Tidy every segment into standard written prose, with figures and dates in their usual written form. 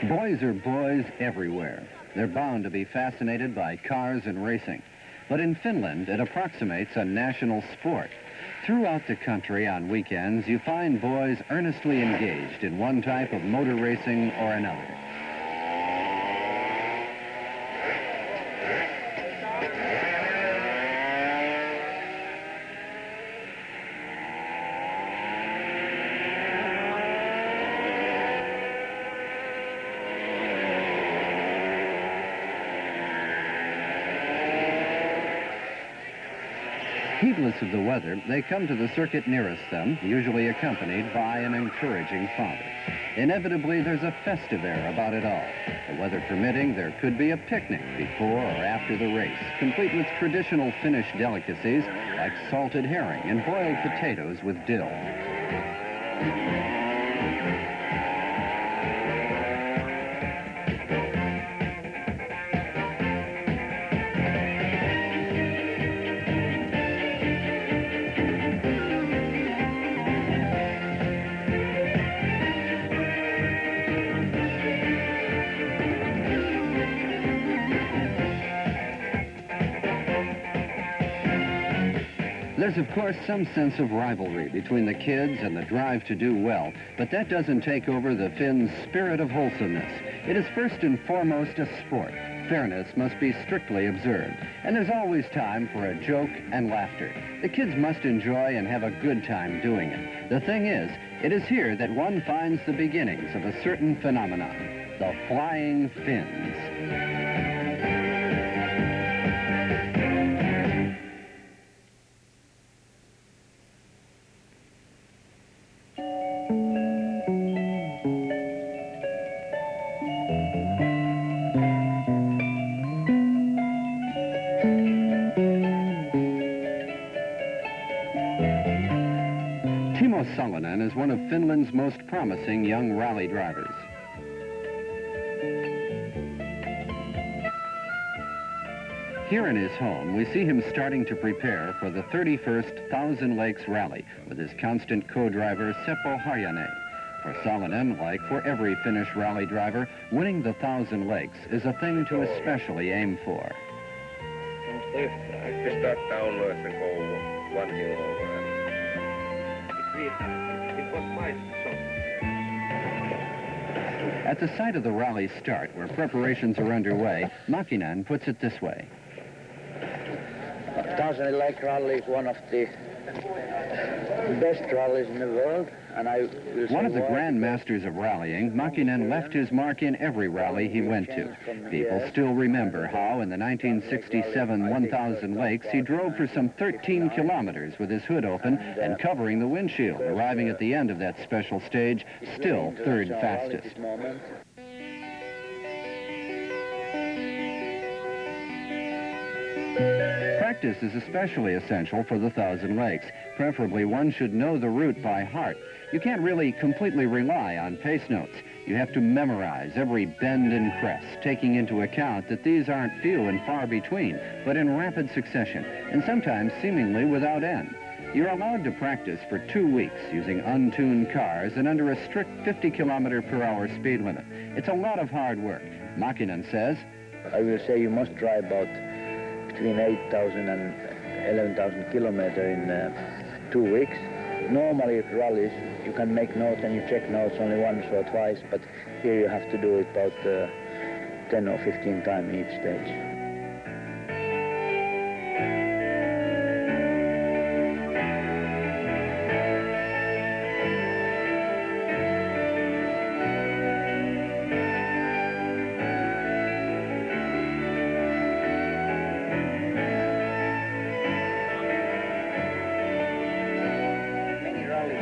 Boys are boys everywhere. They're bound to be fascinated by cars and racing. But in Finland, it approximates a national sport. Throughout the country on weekends, you find boys earnestly engaged in one type of motor racing or another. Heedless of the weather, they come to the circuit nearest them, usually accompanied by an encouraging father. Inevitably, there's a festive air about it all. The weather permitting, there could be a picnic before or after the race, complete with traditional Finnish delicacies like salted herring and boiled potatoes with dill. There's, of course, some sense of rivalry between the kids and the drive to do well, but that doesn't take over the Finns' spirit of wholesomeness. It is first and foremost a sport. Fairness must be strictly observed, and there's always time for a joke and laughter. The kids must enjoy and have a good time doing it. The thing is, it is here that one finds the beginnings of a certain phenomenon, the flying Finns. Is one of Finland's most promising young rally drivers. Here in his home, we see him starting to prepare for the 31st Thousand Lakes Rally with his constant co-driver Seppo Harjanne. For Salonen, like for every Finnish rally driver, winning the Thousand Lakes is a thing to especially aim for. Start downwards and go 1 hill over. At the site of the rally start, where preparations are underway, Mäkinen puts it this way. Thousand Lake Rally is one of the best rallies in the world, and one of the grand masters of rallying, Mäkinen left his mark in every rally he went to. People still remember how in the 1967 1000 Lakes he drove for some 13 kilometers with his hood open and covering the windshield, arriving at the end of that special stage still third fastest. Practice is especially essential for the Thousand Lakes. Preferably, one should know the route by heart. You can't really completely rely on pace notes. You have to memorize every bend and crest, taking into account that these aren't few and far between, but in rapid succession, and sometimes seemingly without end. You're allowed to practice for 2 weeks using untuned cars and under a strict 50-kilometer-per-hour speed limit. It's a lot of hard work. Mäkinen says, I will say you must drive about between 8,000 and 11,000 kilometers in 2 weeks. Normally at rallies you can make notes and you check notes only once or twice, but here you have to do it about 10 or 15 times each stage.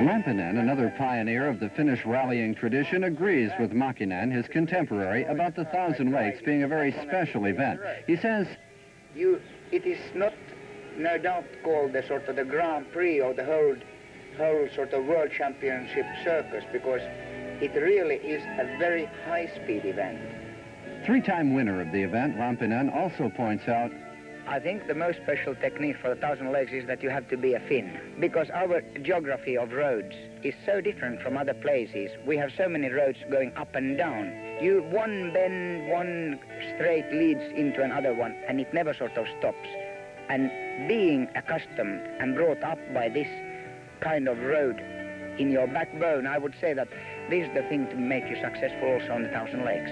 Lampinen, another pioneer of the Finnish rallying tradition, agrees with Mäkinen, his contemporary, about the Thousand Lakes being a very special event. He says, it is not, no doubt, called the sort of the Grand Prix or the whole sort of World Championship circus, because it really is a very high-speed event. Three-time winner of the event, Lampinen also points out, I think the most special technique for the Thousand Lakes is that you have to be a Finn, because our geography of roads is so different from other places. We have so many roads going up and down. One bend, one straight leads into another one, and it never sort of stops. And being accustomed and brought up by this kind of road in your backbone, I would say that this is the thing to make you successful also on the Thousand Lakes.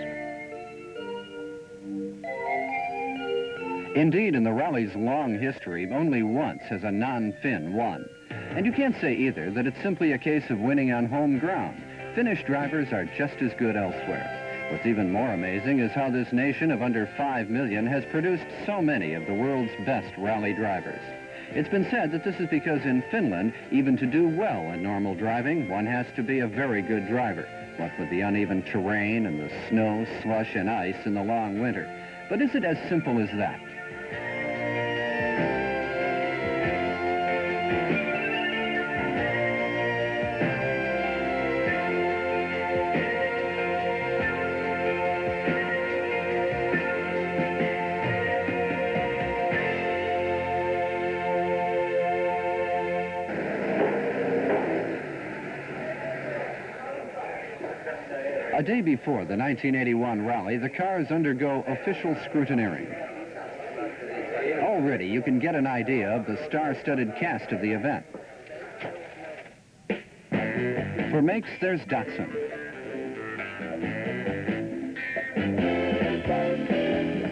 Indeed, in the rally's long history, only once has a non-Finn won. And you can't say either that it's simply a case of winning on home ground. Finnish drivers are just as good elsewhere. What's even more amazing is how this nation of under 5 million has produced so many of the world's best rally drivers. It's been said that this is because in Finland, even to do well in normal driving, one has to be a very good driver, what with the uneven terrain and the snow, slush, and ice in the long winter. But is it as simple as that? A day before the 1981 rally, the cars undergo official scrutineering. Already, you can get an idea of the star-studded cast of the event. For makes, there's Datsun.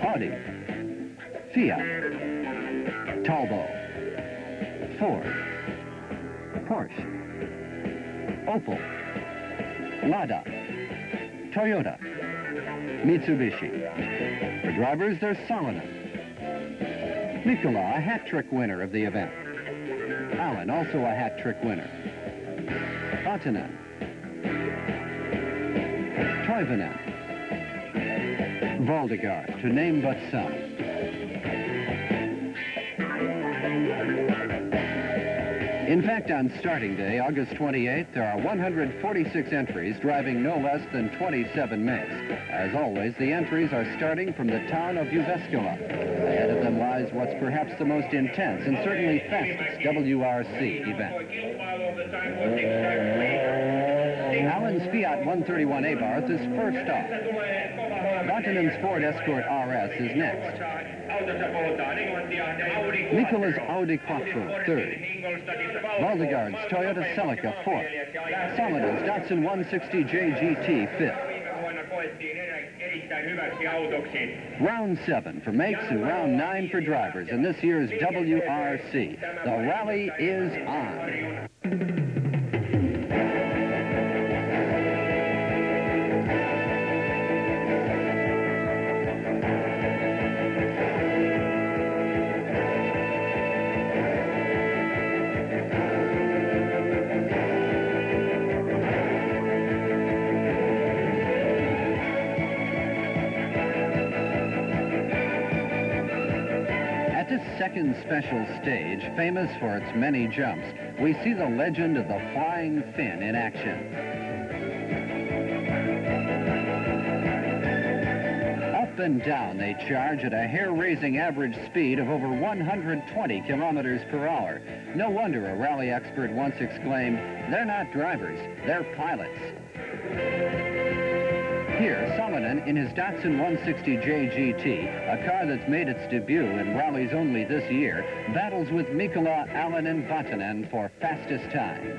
Audi. Fiat. Talbot. Ford. Porsche. Opel. Lada. Toyota, Mitsubishi. For drivers, there's Salonen. Mikkola, a hat-trick winner of the event. Allen, also a hat-trick winner. Vatanen. Toivonen. Valdegard, to name but some. In fact, on starting day, August 28th, there are 146 entries driving no less than 27 makes. As always, the entries are starting from the town of Jyväskylä. Ahead of them lies what's perhaps the most intense and certainly fastest WRC event. Allen's Fiat 131 Abarth is first off. Vatanen's Ford Escort RS is next. Mikkola's Audi Quattro, third. Valdegard's Toyota Celica, fourth. Salonen's Datsun 160 JGT, fifth. Round 7 for makes and round 9 for drivers in this year's WRC. The rally is on. Second special stage, famous for its many jumps, we see the legend of the Flying Finn in action. Up and down they charge at a hair-raising average speed of over 120 kilometers per hour. No wonder a rally expert once exclaimed, "They're not drivers, they're pilots." Here, Salonen, in his Datsun 160 JGT, a car that's made its debut in rallies only this year, battles with Mikkola, Allen, and Vatanen for fastest time.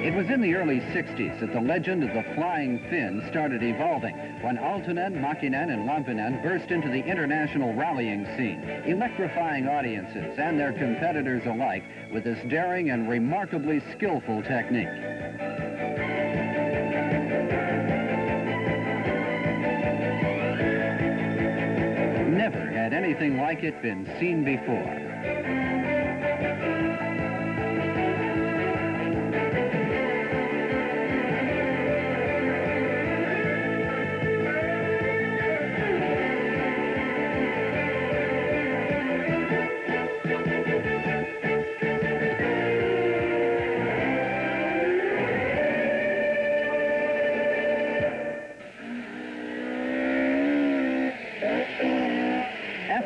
It was in the early 60s that the legend of the Flying Finn started evolving, when Aaltonen, Mäkinen, and Lampinen burst into the international rallying scene, electrifying audiences and their competitors alike with this daring and remarkably skillful technique. Never had anything like it been seen before.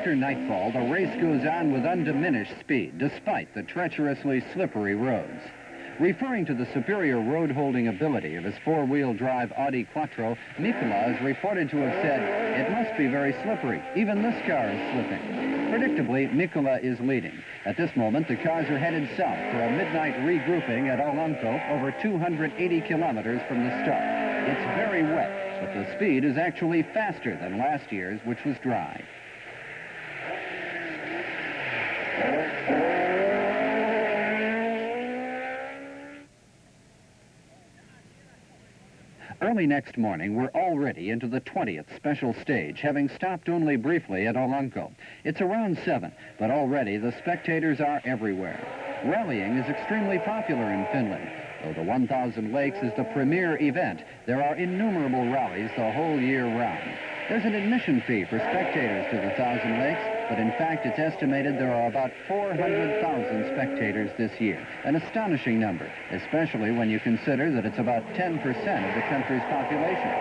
after nightfall, the race goes on with undiminished speed, despite the treacherously slippery roads. Referring to the superior road-holding ability of his four-wheel drive Audi Quattro, Mikkola is reported to have said, "It must be very slippery. Even this car is slipping." Predictably, Mikkola is leading. At this moment, the cars are headed south for a midnight regrouping at Olanko, over 280 kilometers from the start. It's very wet, but the speed is actually faster than last year's, which was dry. Early next morning, we're already into the 20th special stage, having stopped only briefly at Olanko. It's around 7, but already the spectators are everywhere. Rallying is extremely popular in Finland. Though the 1,000 Lakes is the premier event, there are innumerable rallies the whole year round. There's an admission fee for spectators to the 1,000 Lakes, but in fact it's estimated there are about 400,000 spectators this year, an astonishing number, especially when you consider that it's about 10% of the country's population.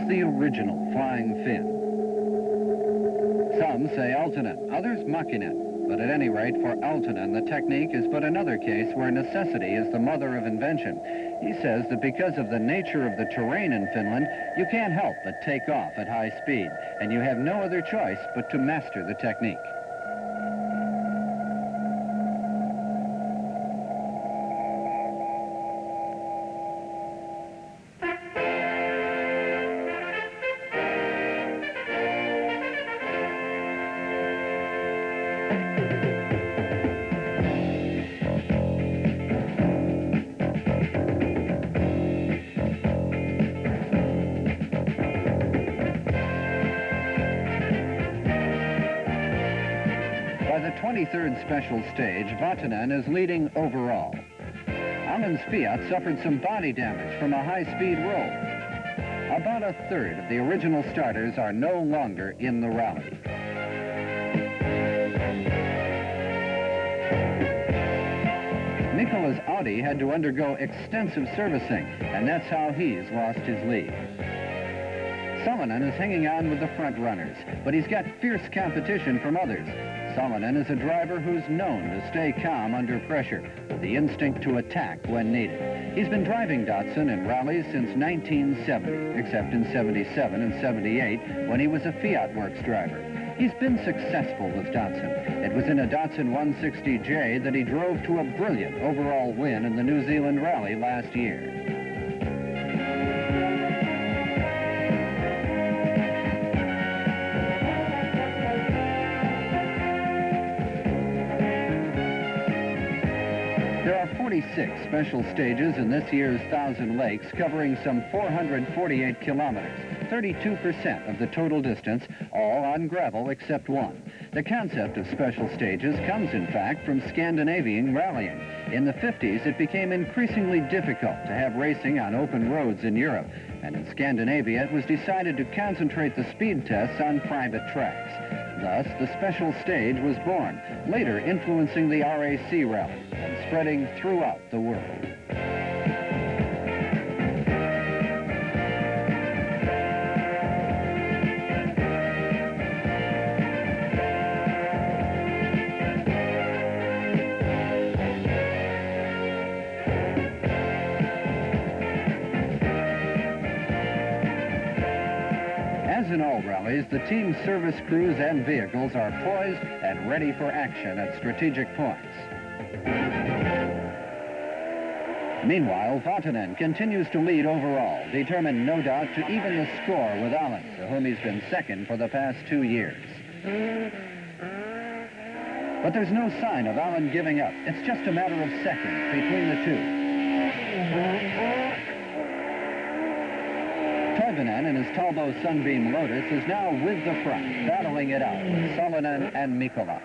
The original flying Finn. Some say Aaltonen, others Mäkinen. But at any rate, for Aaltonen, the technique is but another case where necessity is the mother of invention. He says that because of the nature of the terrain in Finland, you can't help but take off at high speed, and you have no other choice but to master the technique. The 23rd special stage, Vatanen is leading overall. Alan's Fiat suffered some body damage from a high-speed roll. About a third of the original starters are no longer in the rally. Mikkola's Audi had to undergo extensive servicing, and that's how he's lost his lead. Salonen is hanging on with the front runners, but he's got fierce competition from others. Salonen is a driver who's known to stay calm under pressure, with the instinct to attack when needed. He's been driving Datsun in rallies since 1970, except in 77 and 78, when he was a Fiat Works driver. He's been successful with Datsun. It was in a Datsun 160J that he drove to a brilliant overall win in the New Zealand Rally last year. There are 46 special stages in this year's 1,000 Lakes, covering some 448 kilometers, 32% of the total distance, all on gravel except one. The concept of special stages comes, in fact, from Scandinavian rallying. In the 50s, it became increasingly difficult to have racing on open roads in Europe, and in Scandinavia, it was decided to concentrate the speed tests on private tracks. Thus, the special stage was born, later influencing the RAC rally and spreading throughout the world. As in all rallies, the team's service crews and vehicles are poised and ready for action at strategic points. Meanwhile, Vatanen continues to lead overall, determined no doubt to even the score with Alan, to whom he's been second for the past 2 years. But But there's no sign of Alan giving up. It's just a matter of seconds between the two. Toivonen in his Talbot Sunbeam Lotus is now with the front, battling it out with Salonen and Mikkola.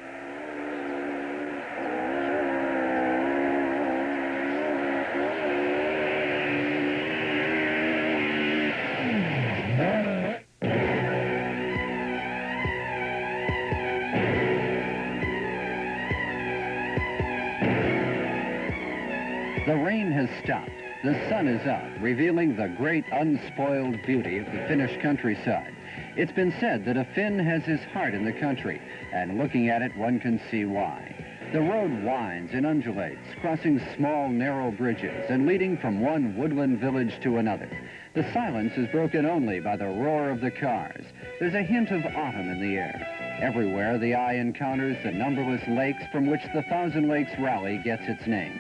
The rain has stopped. The sun is out, revealing the great unspoiled beauty of the Finnish countryside. It's been said that a Finn has his heart in the country, and looking at it, one can see why. The road winds and undulates, crossing small, narrow bridges and leading from one woodland village to another. The silence is broken only by the roar of the cars. There's a hint of autumn in the air. Everywhere, the eye encounters the numberless lakes from which the Thousand Lakes Rally gets its name.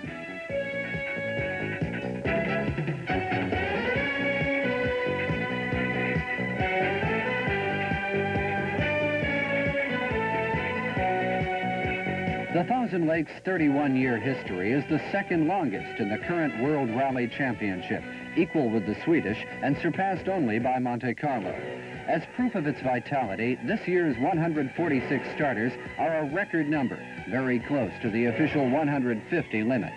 The Thousand Lakes' 31-year history is the second longest in the current World Rally Championship, equal with the Swedish and surpassed only by Monte Carlo. As proof of its vitality, this year's 146 starters are a record number, very close to the official 150 limit.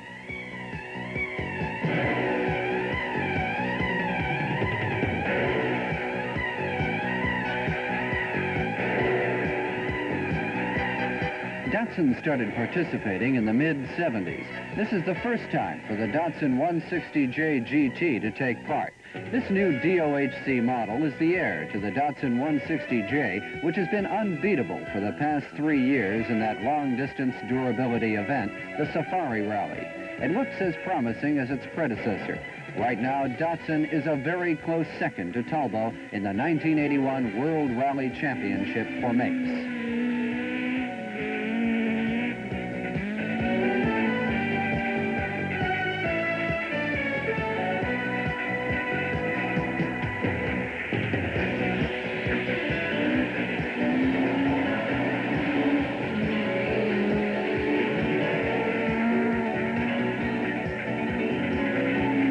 Datsun started participating in the mid-70s. This is the first time for the Datsun 160J GT to take part. This new DOHC model is the heir to the Datsun 160J, which has been unbeatable for the past 3 years in that long-distance durability event, the Safari Rally. It looks as promising as its predecessor. Right now, Datsun is a very close second to Talbot in the 1981 World Rally Championship for makes.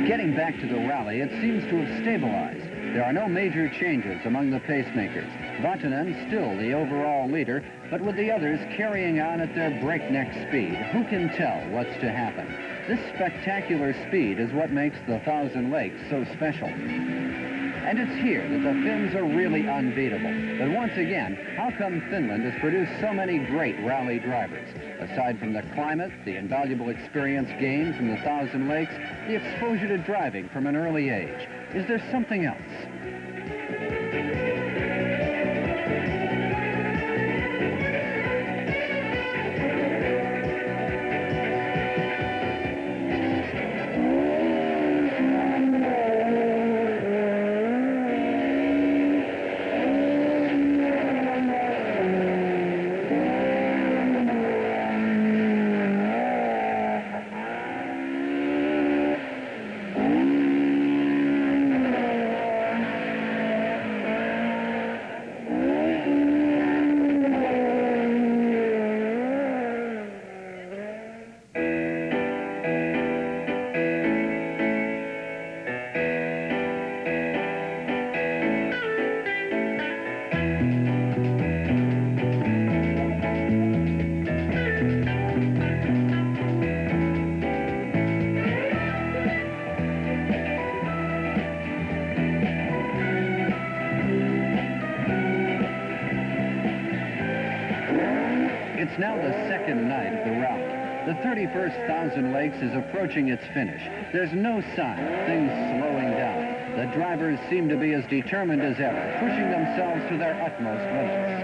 Getting back to the rally, it seems to have stabilized. There are no major changes among the pacemakers. Vatanen still the overall leader, but with the others carrying on at their breakneck speed, who can tell what's to happen? This spectacular speed is what makes the Thousand Lakes so special. And it's here that the Finns are really unbeatable. But once again, how come Finland has produced so many great rally drivers? Aside from the climate, the invaluable experience gained from the Thousand Lakes, the exposure to driving from an early age, is there something else? It's now the second night of the rally. The 31st Thousand Lakes is approaching its finish. There's no sign of things slowing down. The drivers seem to be as determined as ever, pushing themselves to their utmost limits.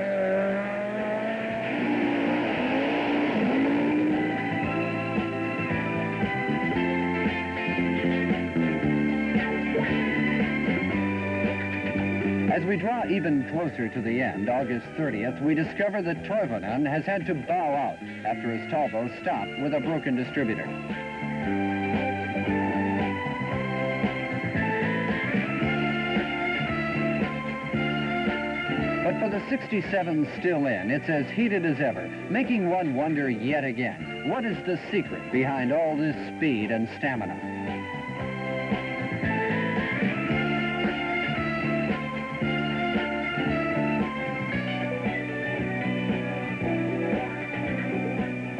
As we draw even closer to the end, August 30th, we discover that Toivonen has had to bow out after his Talbot stopped with a broken distributor. But for the the 67's still in. It's as heated as ever, making one wonder yet again, what is the secret behind all this speed and stamina?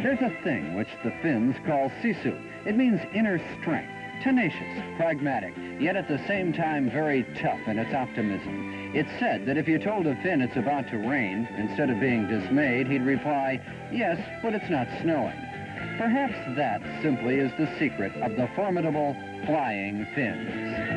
There's a thing which the Finns call sisu. It means inner strength, tenacious, pragmatic, yet at the same time very tough in its optimism. It's said that if you told a Finn it's about to rain, instead of being dismayed, he'd reply, yes, but it's not snowing. Perhaps that simply is the secret of the formidable Flying Finns.